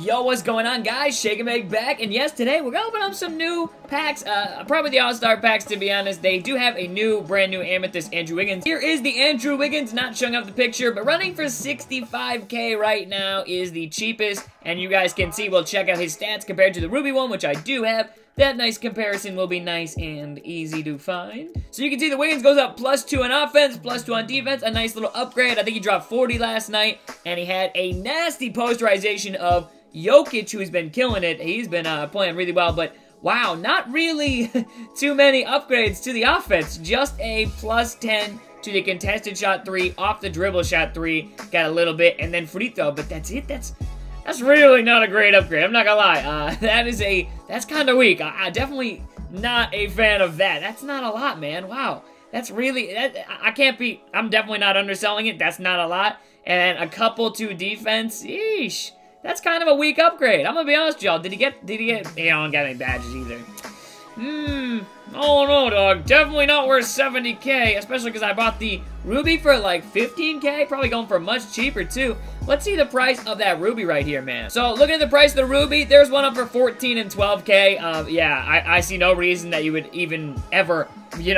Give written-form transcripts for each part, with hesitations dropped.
Yo, what's going on, guys? Shake and Bake back, and yes, today we're gonna open up some new packs, probably the All-Star packs, to be honest. They do have a brand new Amethyst Andrew Wiggins. Here is the Andrew Wiggins, not showing up the picture, but running for 65K right now is the cheapest, and you guys can see, we'll check out his stats compared to the Ruby one, which I do have. That nice comparison will be nice and easy to find. So you can see the Wiggins goes up +2 on offense, +2 on defense, a nice little upgrade. I think he dropped 40 last night, and he had a nasty posterization of Jokic, who's been killing it. He's been playing really well, but wow, not really too many upgrades to the offense. Just a +10 to the contested shot 3, off the dribble shot 3, got a little bit, and then free throw, but that's it. That's really not a great upgrade. I'm not gonna lie. That's kind of weak. I definitely not a fan of that. That's not a lot, man. Wow. That's really, I'm definitely not underselling it. That's not a lot. And a couple to defense, yeesh. That's kind of a weak upgrade. I'm gonna be honest with y'all. Did he get, he don't get any badges either. Oh no, dog. Definitely not worth 70K, especially because I bought the Ruby for like 15K, probably going for much cheaper too. Let's see the price of that Ruby right here, man. So, looking at the price of the Ruby, there's one up for 14 and 12K. Yeah, I see no reason that you would even ever, you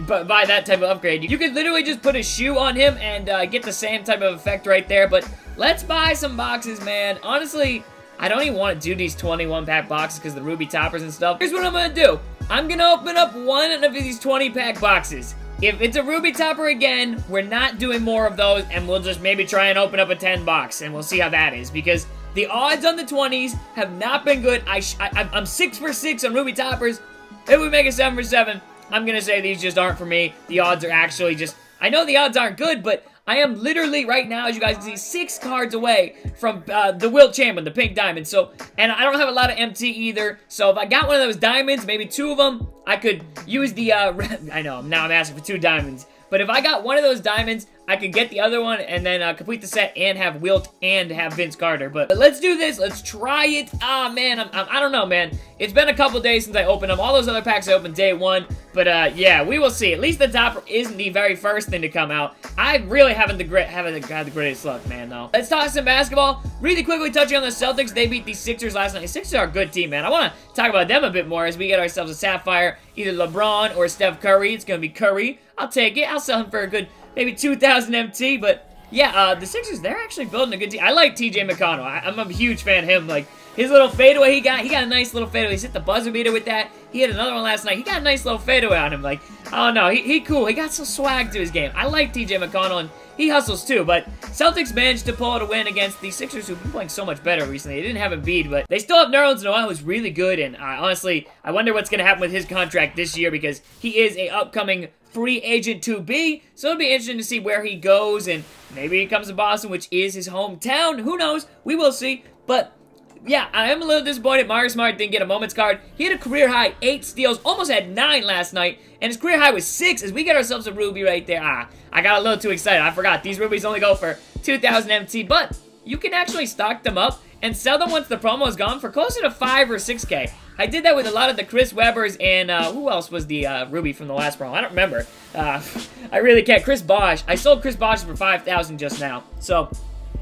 buy that type of upgrade. You could literally just put a shoe on him and get the same type of effect right there, but let's buy some boxes, man. Honestly, I don't even want to do these 21-pack boxes because the Ruby toppers and stuff. Here's what I'm going to do. I'm going to open up one of these 20-pack boxes. If it's a Ruby topper again, we're not doing more of those, and we'll just maybe try and open up a 10 box, and we'll see how that is, because the odds on the 20s have not been good. I'm 6 for 6 on Ruby toppers. If we make a 7 for 7, I'm going to say these just aren't for me. The odds are actually just, I know the odds aren't good, but I am literally, right now, as you guys can see, 6 cards away from the Wilt Chamberlain, the pink diamond. So, and I don't have a lot of MT either. So, if I got one of those diamonds, maybe 2 of them, I could use the, I know, now I'm asking for 2 diamonds. But if I got one of those diamonds, I could get the other one and then complete the set and have Wilt and have Vince Carter. But let's do this. Let's try it. Ah, man, I don't know, man. It's been a couple days since I opened them. All those other packs I opened day 1. But, yeah, we will see. At least the topper isn't the very first thing to come out. I really haven't had the greatest luck, man, though. Let's talk some basketball. Really quickly touching on the Celtics. They beat the Sixers last night. The Sixers are a good team, man. I want to talk about them a bit more as we get ourselves a Sapphire. Either LeBron or Steph Curry. It's going to be Curry. I'll take it. I'll sell him for a good, maybe 2,000 MT. But, yeah, the Sixers, they're actually building a good team. I like TJ McConnell. I'm a huge fan of him. Like, his little fadeaway he got a nice little fadeaway. He's hit the buzzer beater with that. He had another one last night. He got a nice little fadeaway on him. Like, oh no, he cool. He got some swag to his game. I like TJ McConnell, and he hustles too. But Celtics managed to pull out a win against the Sixers, who've been playing so much better recently. They didn't have Embiid, but they still have Nerlens Noel, who's really good. And honestly, I wonder what's going to happen with his contract this year, because he is a upcoming free agent to be. So it'll be interesting to see where he goes, and maybe he comes to Boston, which is his hometown. Who knows? We will see. But yeah, I am a little disappointed Marcus Smart didn't get a moments card. He had a career high 8 steals, almost had 9 last night, and his career high was 6 as we get ourselves a Ruby right there. I got a little too excited. I forgot. These Rubies only go for 2,000 MT, but you can actually stock them up and sell them once the promo is gone for closer to 5 or 6K. I did that with a lot of the Chris Webbers and who else was the Ruby from the last promo? I don't remember. I really can't. Chris Bosh. I sold Chris Bosh for 5,000 just now. So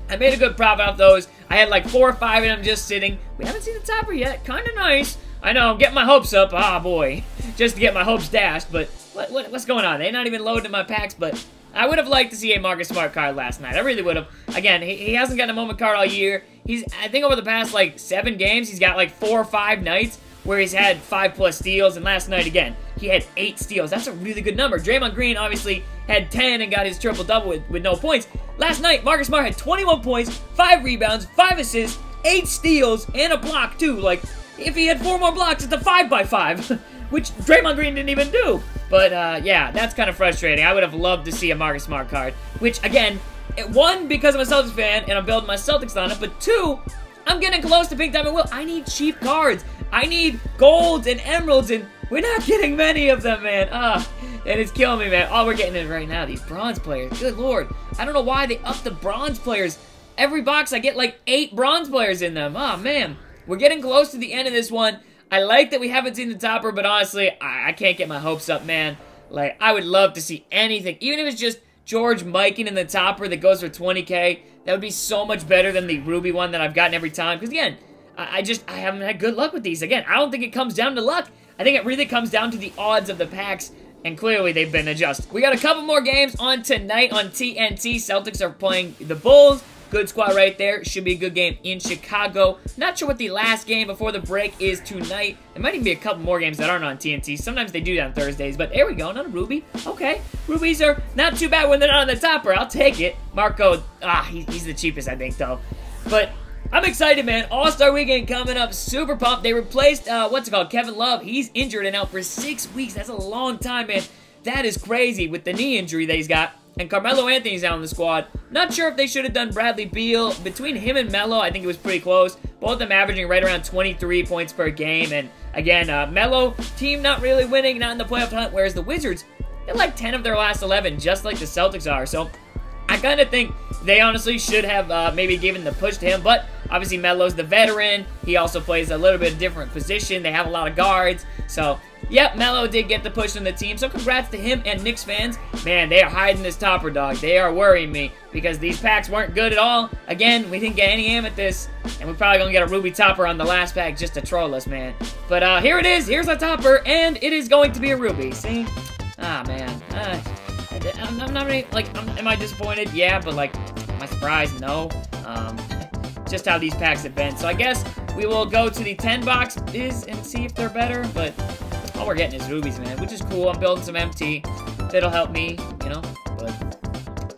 I made a good profit off those. I had like 4 or 5 of them just sitting. We haven't seen the topper yet. Kind of nice. I know, I'm getting my hopes up. Ah, boy. Just to get my hopes dashed. But what's going on? They're not even loading my packs, but I would have liked to see a Marcus Smart card last night. I really would have. Again, he hasn't gotten a moment card all year. I think over the past, like, 7 games, he's got, like, 4 or 5 nights where he's had 5+ steals, and last night, again, he had 8 steals. That's a really good number. Draymond Green, obviously, had 10 and got his triple-double with no points. Last night, Marcus Smart had 21 points, 5 rebounds, 5 assists, 8 steals, and a block, too. Like, if he had 4 more blocks, it's a 5x5, which Draymond Green didn't even do. But, yeah, that's kind of frustrating. I would have loved to see a Marcus Smart card, which, again, 1, because I'm a Celtics fan, and I'm building my Celtics lineup, but 2, I'm getting close to Pink Diamond Will. I need cheap cards. I need golds and emeralds, and we're not getting many of them, man. And it's killing me, man. All we're getting is right now, these bronze players. Good lord. I don't know why they upped the bronze players. Every box, I get like 8 bronze players in them. Oh, man. We're getting close to the end of this one. I like that we haven't seen the topper, but honestly, I can't get my hopes up, man. Like, I would love to see anything. Even if it's just George Mikan in the topper that goes for 20K. That would be so much better than the ruby one that I've gotten every time. Because again, I haven't had good luck with these. Again, I don't think it comes down to luck. I think it really comes down to the odds of the packs. And clearly, they've been adjusted. We got a couple more games on tonight on TNT. Celtics are playing the Bulls. Good squad right there. Should be a good game in Chicago. Not sure what the last game before the break is tonight. There might even be a couple more games that aren't on TNT. Sometimes they do that on Thursdays. But there we go. Another Ruby. Okay. Rubies are not too bad when they're not on the topper. I'll take it. Marco, he's the cheapest, I think, though. But I'm excited, man. All-Star Weekend coming up. Super pumped. They replaced, Kevin Love. He's injured and out for 6 weeks. That's a long time, man. That is crazy with the knee injury that he's got. And Carmelo Anthony's out on the squad. Not sure if they should have done Bradley Beal. Between him and Melo, I think it was pretty close. Both of them averaging right around 23 points per game. And again, Melo, team not really winning, not in the playoff hunt. Whereas the Wizards, they're like 10 of their last 11, just like the Celtics are. So I kind of think they honestly should have maybe given the push to him. But obviously Melo's the veteran. He also plays a little bit different position. They have a lot of guards. So yep, Melo did get the push on the team, so congrats to him and Knicks fans. Man, they are hiding this topper, dog. They are worrying me because these packs weren't good at all. Again, we didn't get any Amethyst, and we're probably going to get a Ruby topper on the last pack just to troll us, man. But here it is. Here's a topper, and it is going to be a Ruby. See? Ah, man. I'm not really, like, am I disappointed? Yeah, but, like, am I surprised? No. Just how these packs have been. So I guess we will go to the 10 boxes and see if they're better, but all we're getting is rubies, man, which is cool. I'm building some MT. That'll help me, you know, but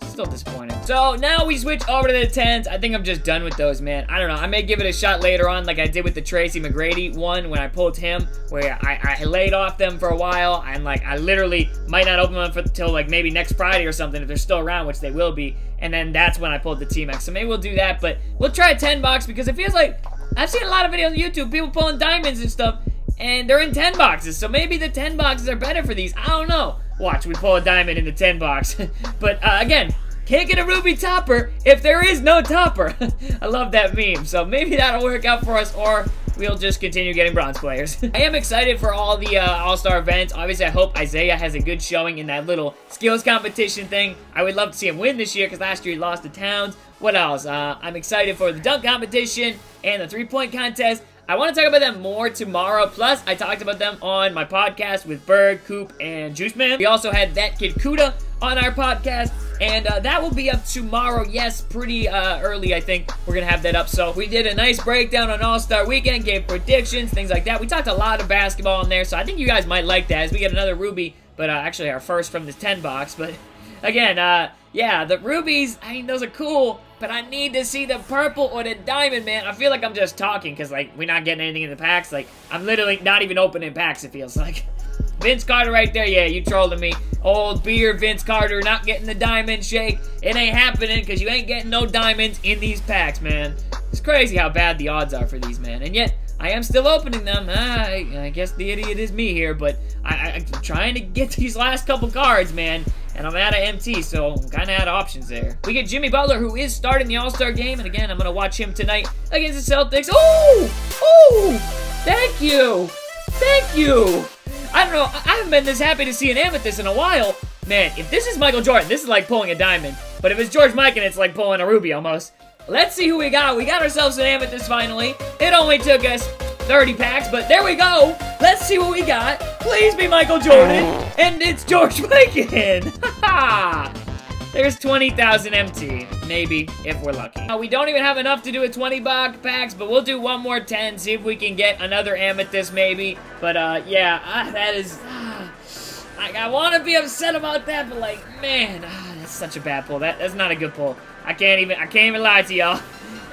still disappointed. So now we switch over to the 10s. I think I'm just done with those, man. I don't know. I may give it a shot later on like I did with the Tracy McGrady one when I pulled him, where I laid off them for a while, and like I literally might not open them until like maybe next Friday or something if they're still around, which they will be. And then that's when I pulled the T-Max. So maybe we'll do that, but we'll try a 10 box because it feels like I've seen a lot of videos on YouTube, people pulling diamonds and stuff, and they're in 10 boxes. So maybe the 10 boxes are better for these. I don't know. Watch, we pull a diamond in the 10 box. But again, can't get a ruby topper if there is no topper. I love that meme. So maybe that'll work out for us, or we'll just continue getting bronze players. I am excited for all the All-Star events. Obviously, I hope Isaiah has a good showing in that little skills competition thing. I would love to see him win this year because last year he lost to Towns. What else? I'm excited for the dunk competition and the three-point contest. I want to talk about them more tomorrow. Plus, I talked about them on my podcast with Berg, Coop, and Juice Man. We also had That Kid Kuda on our podcast, and that will be up tomorrow. Yes, pretty early, I think. We're going to have that up. So we did a nice breakdown on All-Star Weekend, gave predictions, things like that. We talked a lot of basketball in there, so I think you guys might like that as we get another Ruby, but actually our first from this 10 box. But again, yeah, the Rubies, I mean, those are cool, but I need to see the purple or the diamond, man. I feel like I'm just talking because, like, we're not getting anything in the packs. Like, I'm literally not even opening packs, it feels like. Vince Carter right there. Yeah, you trolling me. Old beer Vince Carter not getting the diamond shake. It ain't happening because you ain't getting no diamonds in these packs, man. It's crazy how bad the odds are for these, man. And yet, I am still opening them. I guess the idiot is me here, but I'm trying to get these last couple cards, man. And I'm out of MT, so I'm kind of out of options there. We get Jimmy Butler, who is starting the All-Star game. And again, I'm going to watch him tonight against the Celtics. Oh! Oh! Thank you! Thank you! I don't know. I haven't been this happy to see an Amethyst in a while. Man, if this is Michael Jordan, this is like pulling a diamond. But if it's George Mikan, it's like pulling a ruby almost. Let's see who we got. We got ourselves an Amethyst finally. It only took us 30 packs, but there we go. Let's see what we got. Please be Michael Jordan. And it's George Mikan. Ha! There's 20,000 MT. Maybe, if we're lucky. We don't even have enough to do a 20 box packs, but we'll do one more 10, see if we can get another Amethyst maybe. But, yeah, that is... I want to be upset about that, but, like, man, that's such a bad pull. That's not a good pull. I can't even lie to y'all.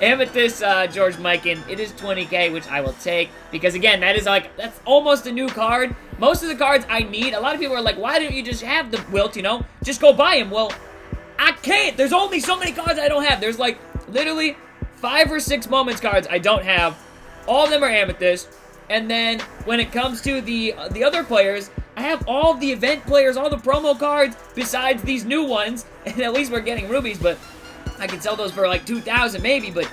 Amethyst, George Mikan, it is 20K, which I will take, because again, that is like, that's almost a new card. Most of the cards I need, a lot of people are like, why don't you just have the Wilt, you know? Just go buy him. Well, I can't. There's only so many cards I don't have. There's like, literally 5 or 6 Moments cards I don't have. All of them are Amethyst. And then, when it comes to the other players, I have all the event players, all the promo cards, besides these new ones, and at least we're getting rubies, but I can sell those for like 2,000 maybe, but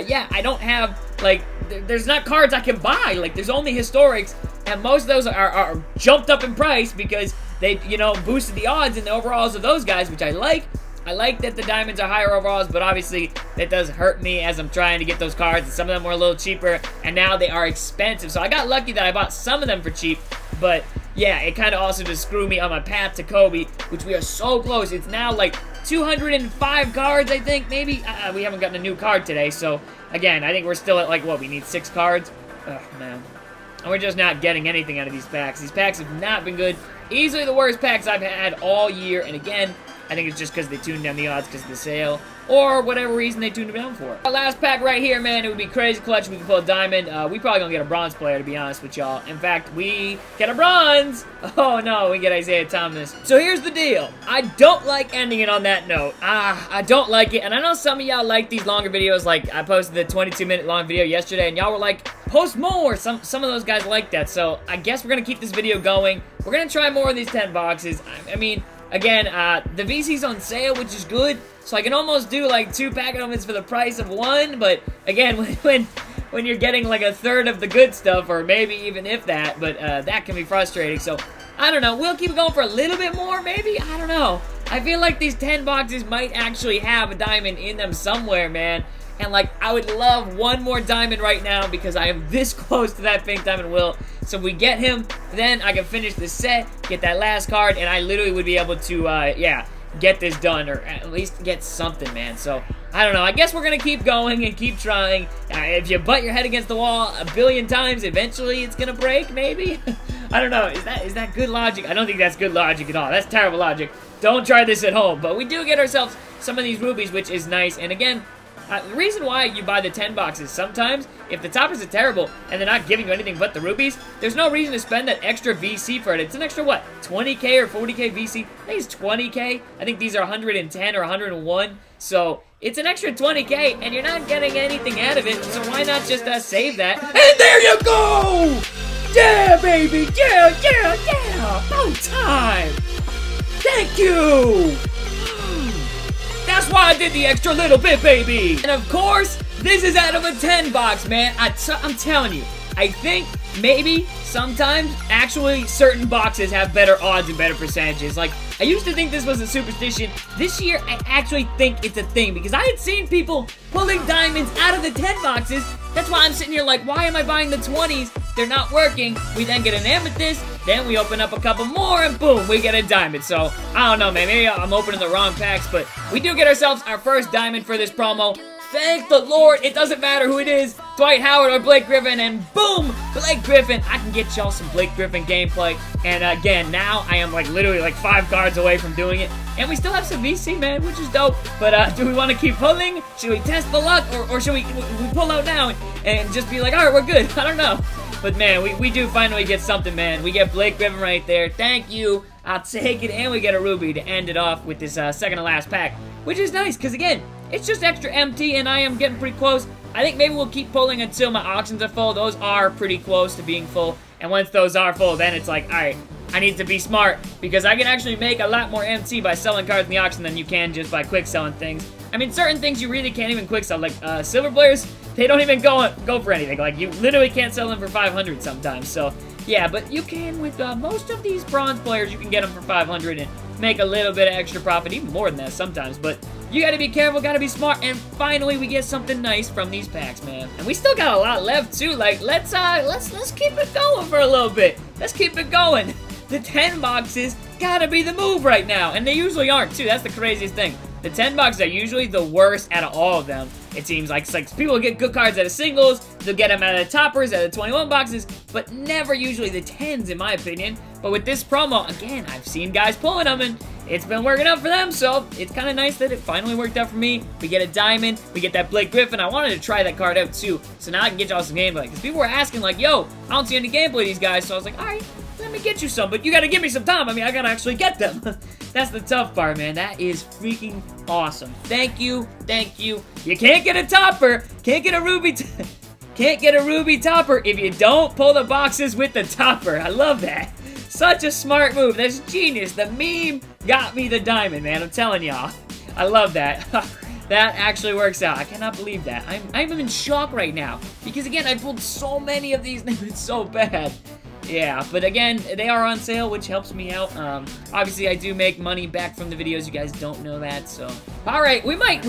yeah, I don't have, like, there's not cards I can buy. Like, there's only historics, and most of those are jumped up in price because they, you know, boosted the odds and the overalls of those guys, which I like. I like that the diamonds are higher overalls, but obviously that does hurt me as I'm trying to get those cards, and some of them were a little cheaper, and now they are expensive. So I got lucky that I bought some of them for cheap, but yeah, it kind of also just screwed me on my path to Kobe, which we are so close. It's now like 205 cards, I think, maybe. We haven't gotten a new card today, so again, I think we're still at like, what, we need 6 cards? Oh, man. And we're just not getting anything out of these packs. These packs have not been good. Easily the worst packs I've had all year, and again, I think it's just because they tuned down the odds because of the sale, or whatever reason they tuned them down for. Our last pack right here, man, it would be crazy clutch if we could pull a diamond. We probably gonna get a bronze player, to be honest with y'all. In fact, we get a bronze! Oh no, we get Isaiah Thomas. So here's the deal. I don't like ending it on that note. I don't like it, and I know some of y'all like these longer videos. Like, I posted the 22-minute long video yesterday, and y'all were like, post more! Some of those guys like that, so I guess we're gonna keep this video going. We're gonna try more of these 10 boxes. I mean, again, the VC's on sale, which is good, so I can almost do like 2 pack openings for the price of 1, but again, when you're getting like a third of the good stuff, or maybe even if that, but that can be frustrating, so I don't know. We'll keep it going for a little bit more, maybe? I don't know. I feel like these 10 boxes might actually have a diamond in them somewhere, man. And, like, I would love one more diamond right now because I am this close to that pink diamond will. So if we get him, then I can finish the set, get that last card, and I literally would be able to, yeah, get this done, or at least get something, man. So, I don't know. I guess we're going to keep going and keep trying. If you butt your head against the wall a billion times, eventually it's going to break, maybe? I don't know. Is that good logic? I don't think that's good logic at all. That's terrible logic. Don't try this at home. But we do get ourselves some of these rubies, which is nice. And again, the reason why you buy the 10 boxes, sometimes, if the toppers are terrible and they're not giving you anything but the rubies, there's no reason to spend that extra VC for it. It's an extra, what, 20K or 40K VC? I think it's 20K. I think these are 110 or 101. So, it's an extra 20K, and you're not getting anything out of it, so why not just save that? And there you go! Yeah, baby! Yeah, yeah, yeah! About time! Thank you! That's why I did the extra little bit, baby! And of course, this is out of a 10 box, man. I'm telling you, I think maybe sometimes actually certain boxes have better odds and better percentages. Like, I used to think this was a superstition. This year, I actually think it's a thing because I had seen people pulling diamonds out of the 10 boxes. That's why I'm sitting here like, why am I buying the 20s? They're not working. We then get an amethyst, then we open up a couple more, and boom, we get a diamond. So, I don't know, man. Maybe I'm opening the wrong packs, but we do get ourselves our first diamond for this promo. Thank the Lord, it doesn't matter who it is, Dwight Howard or Blake Griffin, and boom, Blake Griffin. I can get y'all some Blake Griffin gameplay, and again, now I am like literally like 5 cards away from doing it, and we still have some VC, man, which is dope, but do we want to keep pulling? Should we test the luck, or should we pull out now and just be like, alright, we're good? I don't know. But man, we do finally get something, man. We get Blake Griffin right there. Thank you. I'll take it, and we get a ruby to end it off with this second to last pack, which is nice, because again, it's just extra empty, and I am getting pretty close. I think maybe we'll keep pulling until my auctions are full. Those are pretty close to being full, and once those are full, then it's like, alright, I need to be smart, because I can actually make a lot more MT by selling cards in the auction than you can just by quick selling things. I mean, certain things you really can't even quick sell, like silver players, they don't even go for anything. Like, you literally can't sell them for 500 sometimes, so yeah, but you can with most of these bronze players, you can get them for 500 and make a little bit of extra profit, even more than that sometimes, but you gotta be careful, gotta be smart, and finally we get something nice from these packs, man. And we still got a lot left too. Like, let's keep it going for a little bit. Let's keep it going. The 10 boxes gotta be the move right now, and they usually aren't too. That's the craziest thing. The 10 boxes are usually the worst out of all of them. It seems like, it's like people get good cards out of singles, they'll get them out of the toppers, out of the 21 boxes, but never usually the 10s in my opinion. But with this promo, again, I've seen guys pulling them, and it's been working out for them, so it's kind of nice that it finally worked out for me. We get a diamond, we get that Blake Griffin. I wanted to try that card out too, so now I can get y'all some gameplay. Because people were asking like, yo, I don't see any gameplay of these guys, so I was like, alright, let me get you some, but you gotta give me some time. I mean, I gotta actually get them. That's the tough part, man. That is freaking awesome. Thank you, thank you. You can't get a topper, can't get a ruby, can't get a ruby topper if you don't pull the boxes with the topper. I love that. Such a smart move. That's genius. The meme got me the diamond, man. I'm telling y'all. I love that. That actually works out. I cannot believe that. I'm in shock right now. Because, again, I pulled so many of these, and it's so bad. yeah, but again, they are on sale, which helps me out. Obviously, I do make money back from the videos. You guys don't know that, so. All right, we might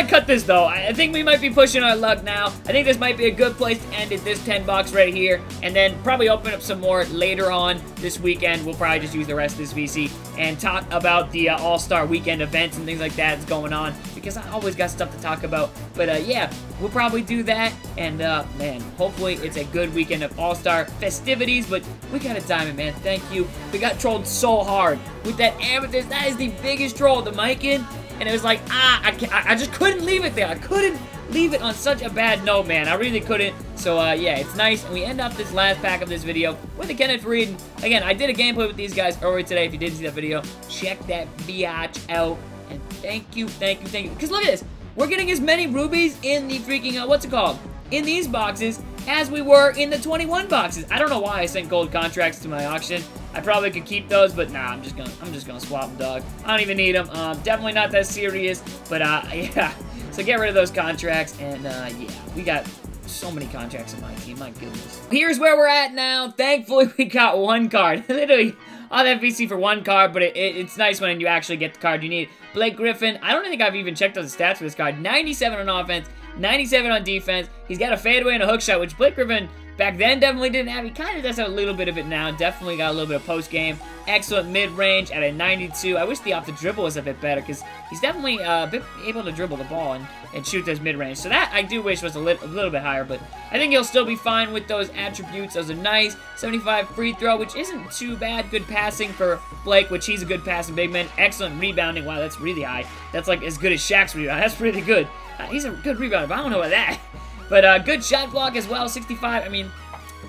cut this, though. I think we might be pushing our luck now. I think this might be a good place to end it, this 10 bucks right here, and then probably open up some more later on this weekend. We'll probably just use the rest of this VC and talk about the All-Star weekend events and things like that that's going on, because I always got stuff to talk about. But yeah, we'll probably do that, and man, hopefully it's a good weekend of All-Star festivities. But we got a diamond, man. Thank you. We got trolled so hard with that amethyst. That is the biggest troll, the Mikan. And it was like, I just couldn't leave it there. I couldn't leave it on such a bad note, man. I really couldn't. So, yeah, it's nice. And we end up this last pack of this video with a Kenneth Reed. Again, I did a gameplay with these guys earlier today. If you didn't see that video, check that biatch out. And thank you, thank you, thank you. Because look at this. We're getting as many rubies in the freaking, what's it called? In these boxes as we were in the 21 boxes. I don't know why I sent gold contracts to my auction. I probably could keep those, but nah, I'm just gonna swap them, dog. I don't even need them. Definitely not that serious, but yeah. So get rid of those contracts, and yeah, we got so many contracts in my team. My goodness. Here's where we're at now. Thankfully, we got one card. Literally all that VC for one card, but it's nice when you actually get the card you need. Blake Griffin. I don't think I've even checked out the stats for this card. 97 on offense. 97 on defense. He's got a fadeaway and a hook shot, which Blake Griffin back then definitely didn't have. He kind of does have a little bit of it now. Definitely got a little bit of post-game. Excellent mid-range at a 92. I wish the off-the-dribble was a bit better, because he's definitely a bit able to dribble the ball and shoot those mid-range. So that I do wish was a little bit higher, but I think he'll still be fine with those attributes. Those are nice. 75 free throw, which isn't too bad. Good passing for Blake, which he's a good passing big man. Excellent rebounding. Wow, that's really high. That's like as good as Shaq's rebound. That's really good. He's a good rebounder, but I don't know about that. But good shot block as well, 65. I mean,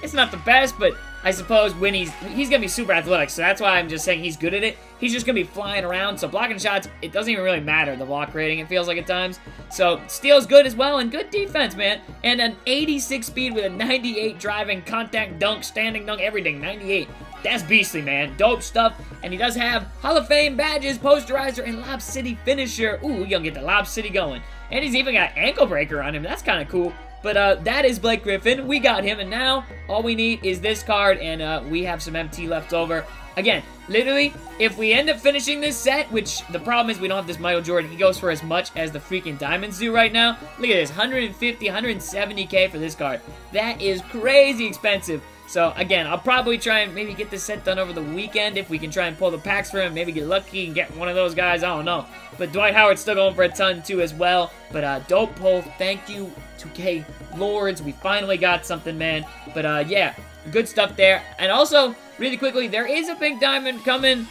it's not the best, but I suppose when he's going to be super athletic, so that's why I'm just saying he's good at it. He's just going to be flying around, so blocking shots, it doesn't even really matter, the block rating, it feels like at times. So steal's good as well, and good defense, man. And an 86 speed with a 98 driving, contact dunk, standing dunk, everything, 98. That's beastly, man. Dope stuff. And he does have Hall of Fame badges, posterizer, and Lob City finisher. Ooh, we're going to get the Lob City going. And he's even got ankle breaker on him. That's kind of cool. But that is Blake Griffin. We got him, and now all we need is this card, and we have some MT left over. Again, literally, if we end up finishing this set, which the problem is we don't have this Michael Jordan, he goes for as much as the freaking diamonds do right now. Look at this, 150, 170K for this card. That is crazy expensive. So, again, I'll probably try and maybe get this set done over the weekend if we can try and pull the packs for him. Maybe get lucky and get one of those guys. I don't know. But Dwight Howard's still going for a ton, too, as well. But, dope pull. Thank you, 2K Lords. We finally got something, man. But, yeah, good stuff there. And also, really quickly, there is a pink diamond coming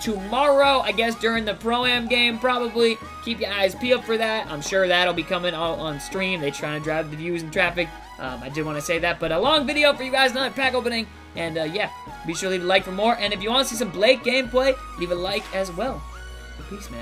tomorrow, I guess, during the Pro-Am game, probably. Keep your eyes peeled for that. I'm sure that'll be coming out on stream. They're trying to drive the views and traffic. I did want to say that, but a long video for you guys, not a pack opening. And, yeah, be sure to leave a like for more. And if you want to see some Blake gameplay, leave a like as well. Peace, man.